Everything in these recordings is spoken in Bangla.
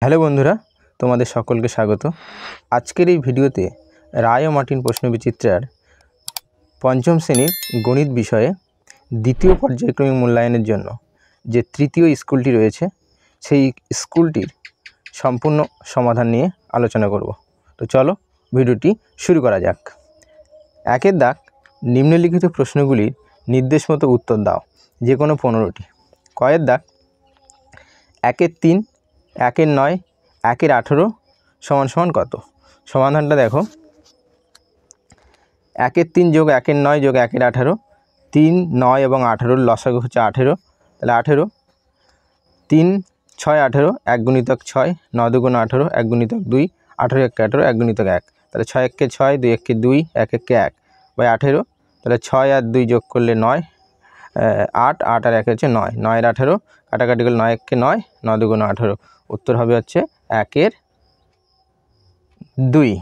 হ্যালো বন্ধুরা, তোমাদের সকলকে স্বাগত। আজকের এই ভিডিওতে রায় ও মার্টিন প্রশ্নবিচিত্রার পঞ্চম শ্রেণীর গণিত বিষয়ে দ্বিতীয় পর্যায়ক্রমিক মূল্যায়নের জন্য যে তৃতীয় স্কুলটি রয়েছে সেই স্কুলটির সম্পূর্ণ সমাধান নিয়ে আলোচনা করব। তো চলো ভিডিওটি শুরু করা যাক। একের দাগ, নিম্নলিখিত প্রশ্নগুলির নির্দেশ মতো উত্তর দাও, যে কোনো 15টি। কয়ের দাগ, 1-3, 1-9, 1-18 = কত? সমাধানটা দেখো, 1-3 যোগ 1-9 যোগ 1-18, 3, 9 এবং 18 লসাগু হচ্ছে 18, তাহলে 18, 3, 6, 18, 1 গুণিতক 6, 9 2 18, 1 গুণিতক 2, 18 1 18, 1 গুণিতক 1, তাহলে 6 1 6, 2 1 2, 1 1 1 বাই 18, তাহলে 6 আর 2 যোগ করলে 9, 8, 8 আর 1 হচ্ছে 9, 9 আর 18 কাটাকাটি করলে 9 1 9, 9 2 18, উত্তর হবে হচ্ছে 1/2।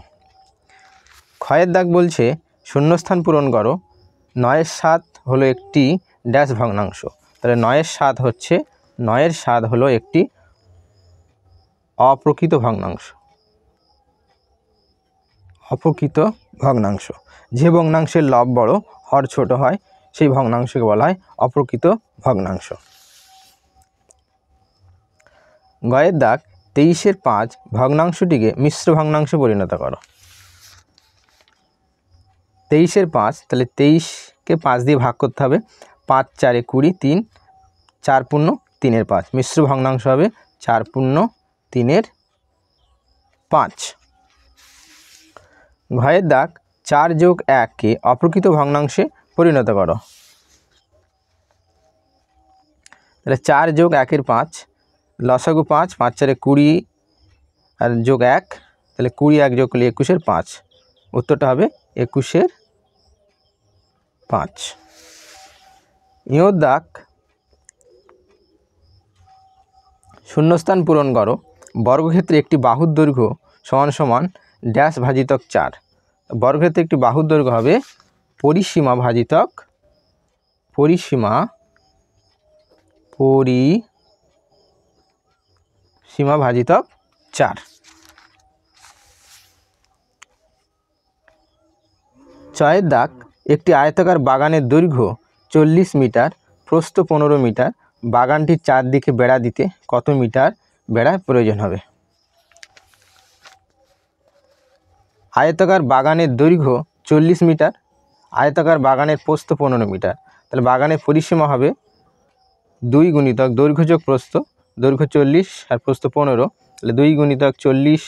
ক্ষয়ের দাগ বলছে শূন্যস্থান পূরণ করো। 9-এর 7 হলো একটি ড্যাশ ভগ্নাংশ, তাহলে 9-এর 7 হচ্ছে 9-এর 7 হলো একটি অপ্রকৃত ভগ্নাংশ। অপ্রকৃত ভগ্নাংশ, যে ভগ্নাংশের লব বড় হর ছোট হয় সেই ভগ্নাংশকে বলা হয় অপ্রকৃত ভগ্নাংশ। গয়ের দাগ, 23-এর 5 ভগ্নাংশটিকে মিশ্র ভগ্নাংশে পরিণত করো। 23-এর 5, তাহলে 23কে 5 দিয়ে ভাগ করতে হবে, 5 4 20, 3 4 পূর্ণ 3-এর 5, মিশ্র ভগ্নাংশ হবে 4 পূর্ণ 3-এর 5। ঘয়ের দাগ, 4 যোগ 1কে অপ্রকৃত ভগ্নাংশে পরিণত করো। তাহলে 4 যোগ 1-এর 5 লসাগু 5, 5 4 20 আর যোগ 1, তাহলে 20 1 যোগ করলে 21-এর 5, উত্তরটা হবে 21-এর 5। ইয়োর দাগ, শূন্যস্থান পূরণ করো। বর্গক্ষেত্রে একটি বাহুর দৈর্ঘ্য সমান সমান ড্যাশ ভাজিতক 4। বর্গক্ষেত্রে একটি বাহুর দৈর্ঘ্য হবে পরিসীমা ভাজিতক 4। ছয়ের দাগ, একটি আয়তাকার বাগানের দৈর্ঘ্য 40 মিটার, প্রস্থ 15 মিটার, বাগানটির চারদিকে বেড়া দিতে কত মিটার বেড়ার প্রয়োজন হবে? আয়তাকার বাগানের দৈর্ঘ্য 40 মিটার, আয়তাকার বাগানের প্রস্থ 15 মিটার, তাহলে বাগানের পরিসীমা হবে 2 গুণিতক দৈর্ঘ্য যোগ প্রস্থ, দৈর্ঘ্য 40 আর প্রস্থ 15, তাহলে 2 গুণিতক 40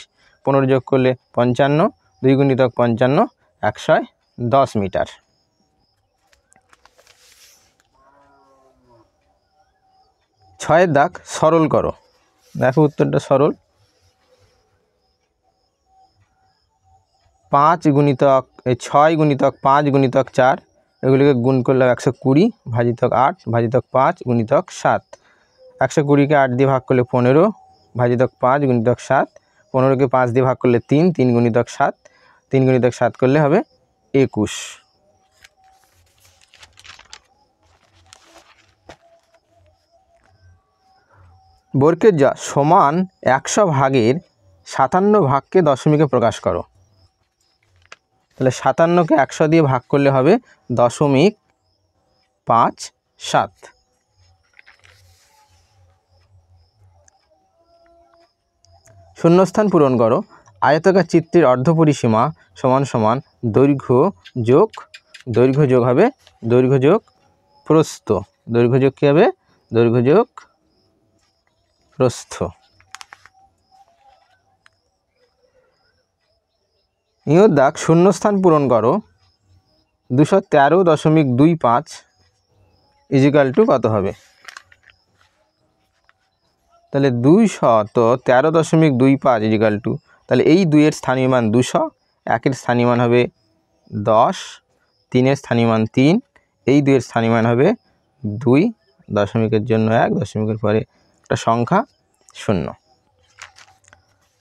15 যোগ করলে 55, 2 গুণিতক 55 110 মিটার। ছয়ের দাগ, সরল করো। দেখো উত্তরটা সরল, 6 গুণিতক 5 গুণিতক 4, এগুলিকে গুণ করলে 120 ভাজিতক 8 ভাজিতক 5 গুণিতক 7, 120কে 8 দিয়ে ভাগ করলে 15 ভাজিতক 5 গুণিতক 7, 15কে 5 দিয়ে ভাগ করলে 3, 3 গুণিতক 7, 3 গুণিতক 7 করলে হবে 21। বর্গের যা সমান 100 ভাগের 57 ভাগকে দশমিকে প্রকাশ করো। তাহলে 57কে 100 দিয়ে ভাগ করলে হবে 0.57। শূন্যস্থান পূরণ করো। আয়তাকার চিত্রের অর্ধপরিসীমা সমান সমান দৈর্ঘ্য যোগ হবে দৈর্ঘ্য যোগ প্রস্থ, দৈর্ঘ্য যোগ কী হবে? দৈর্ঘ্য যোগ প্রস্থ। ইয়োর দাগ, শূন্যস্থান পূরণ করো। 213.25 = কত হবে? তাহলে 213.25 তাহলে এই 2-এর স্থানীয় মান 200, 1-এর স্থানীয় মান হবে 10, 3-এর স্থানীয় মান 3, এই 2-এর স্থানীয় মান হবে 2, দশমিকের জন্য 1, দশমিকের পরে একটা সংখ্যা 0।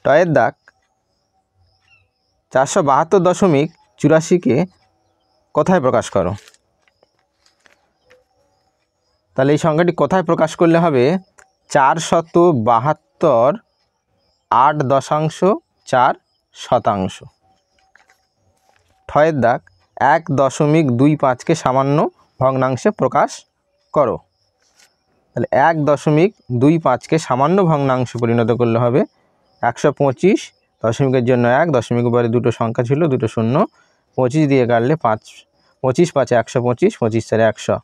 টয়ের দাগ, 472.84কে কোথায় প্রকাশ করো? তাহলে এই সংখ্যাটি কোথায় প্রকাশ করলে হবে? 472 8.4%। ঠয়ের দাগ 1.25কে সামান্য ভগ্নাংশে প্রকাশ করো। তাহলে 1.25কে সামান্য ভগ্নাংশে পরিণত করলে হবে 125, দশমিকের জন্য 1, দশমিকের পরে দুটো সংখ্যা ছিল, দুটো শূন্য, 25 দিয়ে কাটলে 5, 25 5 125, 25 4 100,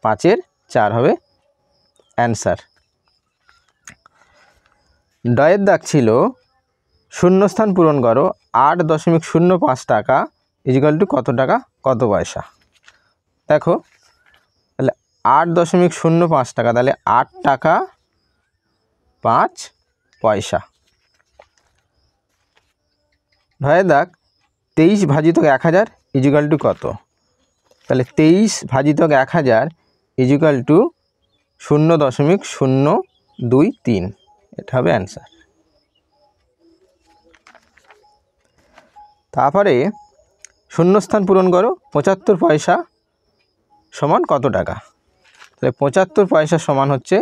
5-এর 4 হবে অ্যান্সার। ডয়ের দাগ ছিল শূন্যস্থান পূরণ করো 8.05 টাকা ইজিক্যাল টু কত টাকা কত পয়সা। দেখো তাহলে 8.05 টাকা, তাহলে 8 টাকা 5 পয়সা। ঢয়ের দাগ 23 ভাজিতক 1000 ইজিক্যাল টু কত। তাহলে 23 ভাজিতক 1000 ইজিক্যাল টু 0.023, এটা হবে অ্যান্সার। তারপরে শূন্যস্থান পূরণ করো 75 পয়সা সমান কত টাকা। তাহলে 75 পয়সা সমান হচ্ছে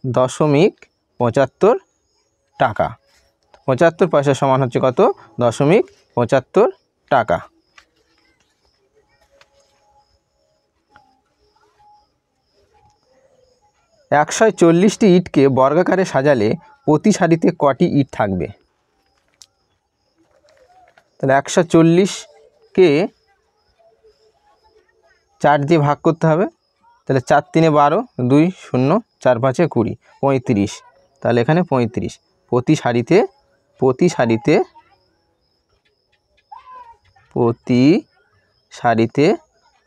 0.75 টাকা। 75 পয়সা সমান হচ্ছে কত 0.75 টাকা। একশয় 40টি ইটকে বর্গাকারে সাজালে প্রতি সারিতে কটি ইট থাকবে। তাহলে 140কে 4 দিয়ে ভাগ করতে হবে। তাহলে 4 3 12, 2 0, 4 5 20, 35। তাহলে এখানে 35 প্রতি সারিতে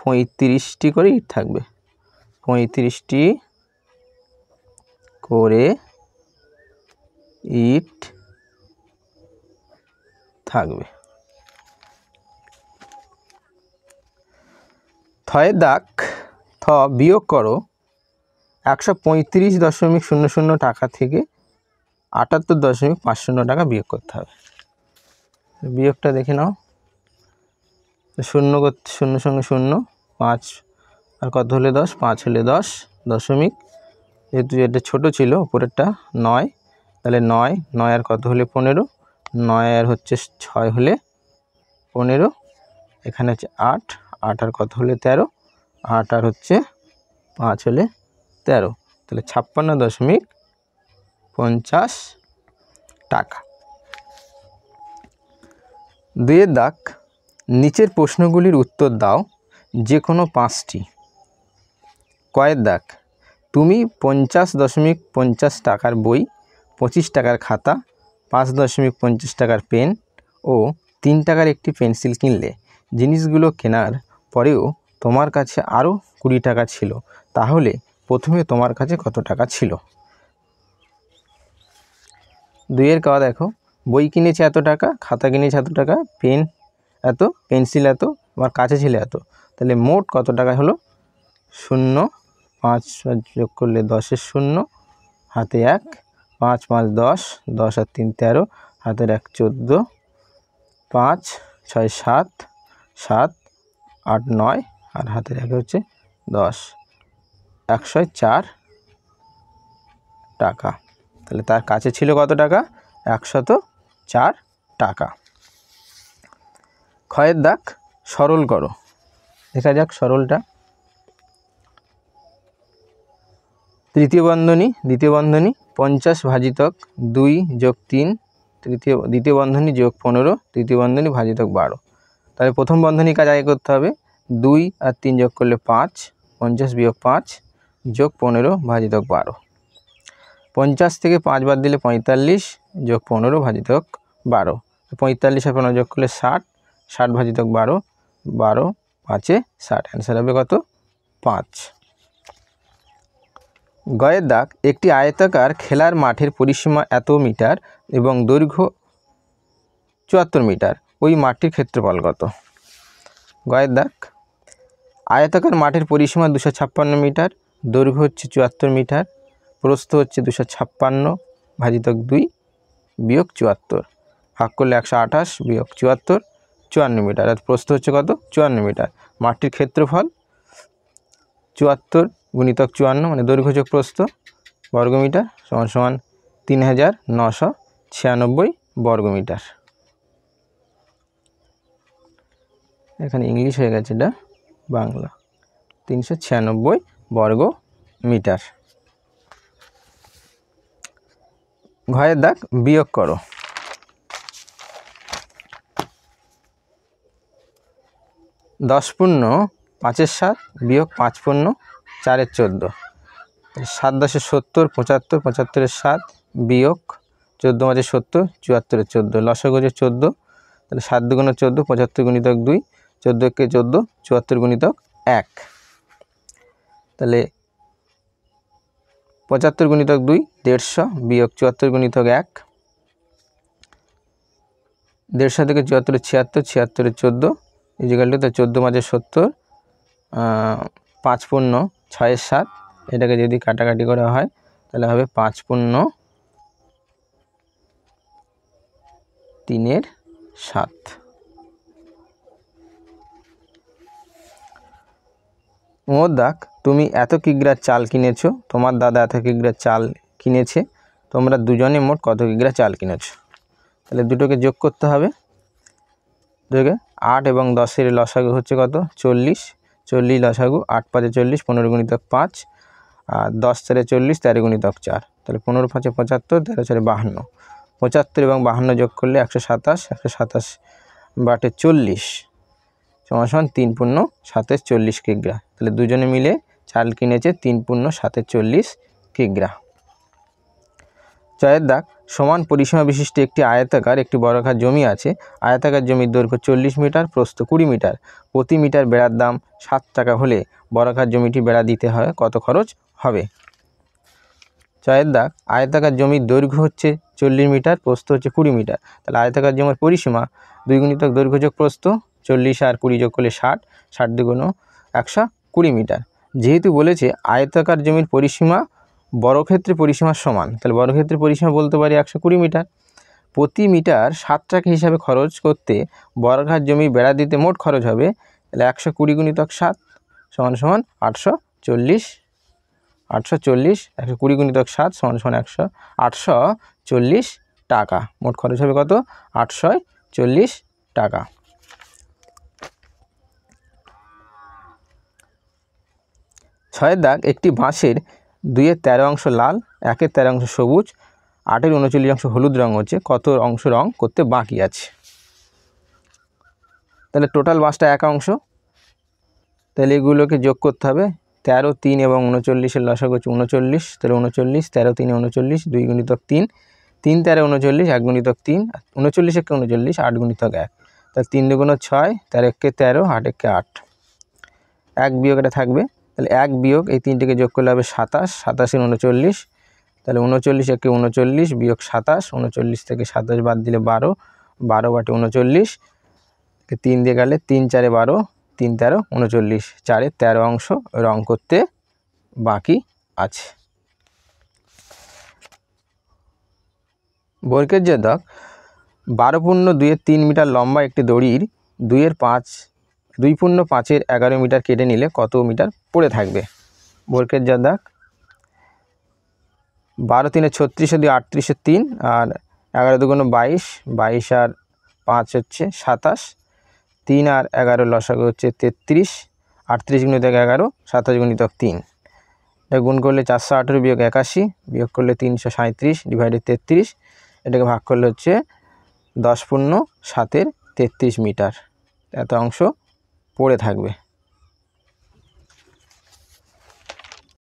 35টি করে ইট থাকবে। 35টি করে ইট থাকবে। থয়ের দাগ থ বিয়োগ করো 135.00 টাকা থেকে 78.50 টাকা বিয়োগ করতে হবে। বিয়োগটা দেখে নাও। 0 সঙ্গে 0, 5 আর কত হলে 10, 5 হলে 10 দশমিক, যেহেতু এটা ছোটো ছিল উপরেরটা 9, তাহলে 9 আর কত হলে 15, 9 আর হচ্ছে 6 হলে 15, এখানে হচ্ছে 8 আর কত হলে 13, 8 আর হচ্ছে 5 হলে 13, তাহলে 56.50 টাকা। দুইয়ের দাগ নিচের প্রশ্নগুলির উত্তর দাও যে কোনো 5টি। কয়ের দাগ তুমি 50.50 টাকার বই, 25 টাকার খাতা, 5.50 টাকার পেন ও 3 টাকার একটি পেন্সিল কিনলে। জিনিসগুলো কেনার পরেও তোমার কাছে আরও 20 টাকা ছিল, তাহলে প্রথমে তোমার কাছে কত টাকা ছিল। দুইয়ের ক দেখো বই কিনেছে এত টাকা, খাতা কিনেছে এত টাকা, পেন এত, পেন্সিল এত, আমার কাছে ছিল এত, তাহলে মোট কত টাকা হলো 0, 5 যোগ করলে 10-এর 0, হাতে 1, 5 5 10, 10 আর 3 13, হাতের 1 14, 5 6 7, 7 8 9 আর হাতের 1 হচ্ছে 10, 104 টাকা। তাহলে তার কাছে ছিল কত টাকা 104 টাকা। ক্ষয়ের দাগ সরল করো, দেখা যাক সরলটা। তৃতীয় বন্ধনী দ্বিতীয় বন্ধনী 50 ভাজিতক 2 যোগ 3, দ্বিতীয় বন্ধনী যোগ 15, তৃতীয় বন্ধনী ভাজিতক 12। তাহলে প্রথম বন্ধনী কাজ আগে করতে হবে। 2 আর 3 যোগ করলে 5, 50 বিয়োগ 5 যোগ 15 ভাজিতক 12। 50 থেকে 5 বাদ দিলে 45 যোগ 15 ভাজিতক 12। 45 আর 15 যোগ করলে 60, 60 ভাজিতক 12, 12 5-এ 60, অ্যান্সার হবে কত 5। গয়ের দাগ একটি আয়তাকার খেলার মাঠের পরিসীমা এত মিটার এবং দৈর্ঘ্য 74 মিটার, ওই মাঠটির ক্ষেত্রফল কত। গয়ের দাগ আয়তাকার মাঠের পরিসীমা 256 মিটার, দৈর্ঘ্য হচ্ছে 74 মিটার, প্রস্থ হচ্ছে 256 ভাজিতক 2 বিয়োগ 74, ভাগ করলে 128 বিয়োগ 74, 54 মিটার, আর প্রস্থ হচ্ছে কত 54 মিটার। মাঠটির ক্ষেত্রফল 74 গুণিতক 54 মানে দৈর্ঘ্য যোগ প্রস্থ বর্গমিটার সমান সমান 3946 396 বর্গমিটার। এখানে ইংলিশ হয়ে গেছে, এটা বাংলা। 396 বর্গ মিটার। ঘয়ের দাগ বিয়োগ করো। 10 পূর্ণ 5-এর 7 বিয়োগ 5 পূর্ণ 4-এর 14। 7 10 70, 75, 75-এর 7 বিয়োগ 14 5 70, 74-এর 14। লসাগু হচ্ছে 14, তাহলে 7 2 14, 75 গুণিতক 2, 14 কে 14, 74 গুণিতক 1। তাহলে 75 গুণিতক 2 150 বিয়োগ 74 গুণিতক 1। 150 থেকে 74 76, 76-এর 14 ইজিক্যাল টু 14 5 70, 5 পূর্ণ 6-এর 7। এটাকে যদি কাটাকাটি করা হয় তাহলে হবে 5 পূর্ণ 3-এর 7। মোর দাগ তুমি এত কিগ্রা চাল কিনেছো, তোমার দাদা এত কিগ্রা চাল কিনেছে, তোমরা দুজনে মোট কত কিগ্রা চাল কিনেছো। তাহলে দুটোকে যোগ করতে হবে। দুটোকে 8 এবং 10-এর লসাগু হচ্ছে কত? 40। 40 লসাগু 8 5 40, 15 গুণিতক 5, আর 10 4 40, 13 গুণিতক 4। তাহলে 15 5 75, 13 4 52। 75 এবং 52 যোগ করলে 127, 127 বাটে 40 সমান সমান 3 পূর্ণ 7-এর 40 কিগ্রা। তাহলে দুজনে মিলে চাল কিনেছে 3 পূর্ণ 7-এর 40 কিগ্রা। জয়ের দাগ সমান পরিসীমা বিশিষ্ট একটি আয়তাকার একটি বর্গাকার জমি আছে। আয়তাকার জমির দৈর্ঘ্য 40 মিটার, প্রস্থ 20 মিটার। প্রতি মিটার বেড়ার দাম 7 টাকা হলে বর্গাকার জমিটি বেড়া দিতে হয় কত খরচ হবে? জয়ের দাগ আয়তাকার জমির দৈর্ঘ্য হচ্ছে 40 মিটার, প্রস্থ হচ্ছে 20 মিটার। তাহলে আয়তাকার জমির পরিসীমা 2 গুণিতক দৈর্ঘ্য যোগ প্রস্থ, 40 আর 20 যোগ করলে 60, 60 2 120 মিটার। যেহেতু বলেছে আয়তাকার জমির পরিসীমা বর্গক্ষেত্রের পরিসীমার সমান, তাহলে বর্গক্ষেত্রের পরিসীমা বলতে পারি 120 মিটার। প্রতি মিটার 7 টাকা হিসাবে খরচ করতে বর্গাকার জমি বেড়া দিতে মোট খরচ হবে, তাহলে 120 গুণিতক 7 সমান সমান 840। 840 120 গুণিতক 7 সমান সমান 840 টাকা। মোট খরচ হবে কত? 840 টাকা। ছয়ের দাগ একটি বাঁশের 2-এর 13 অংশ লাল, 1-এর 13 অংশ সবুজ, 8-এর 39 অংশ হলুদ রঙ হচ্ছে, কত অংশ রঙ করতে বাকি আছে? তাহলে টোটাল বাঁশটা 1 অংশ, তাহলে এগুলোকে যোগ করতে হবে। 13 3 এবং 39-এর লসাগু হচ্ছে 39, তাহলে 39 13 3 39, 2 গুণিতক 3, 3 13 39, 1 গুণিতক 3, 39 1 39, 8 গুণিতক 1। তাহলে 3 2 6, 13 1 13, 8 1 8। 1 বিয়োগ এটা থাকবে, তাহলে 1 বিয়োগ এই 3টিকে যোগ করলে হবে 27, 27 39, তাহলে 39 1 39 বিয়োগ 27, 39 থেকে 27 বাদ দিলে 12, 12 বাটে 39, 3 দিয়ে গেলে 3 4 12, 3 13 39, 4-এর 13 অংশ রং করতে বাকি আছে। বর্গের যে দাগ 12 পূর্ণ 2-এর 3 মিটার লম্বা একটি দড়ির 2 পূর্ণ 5-এর 11 মিটার কেটে নিলে কত মিটার পড়ে থাকবে? বর্গের যে দাগ 12 3 36, 38 3, আর 11 2 22, 22 আর 5 হচ্ছে 27, 3 আর 11 লসাগু হচ্ছে 33, 38 গুণিতক 11, 27 গুণিতক 3। এটা গুণ করলে 418 বিয়োগ 81 বিয়োগ করলে 337 ডিভাইডেড 33, এটাকে ভাগ করলে হচ্ছে 10 পূর্ণ 7-এর 33 মিটার। এত অংশ পড়ে থাকবে।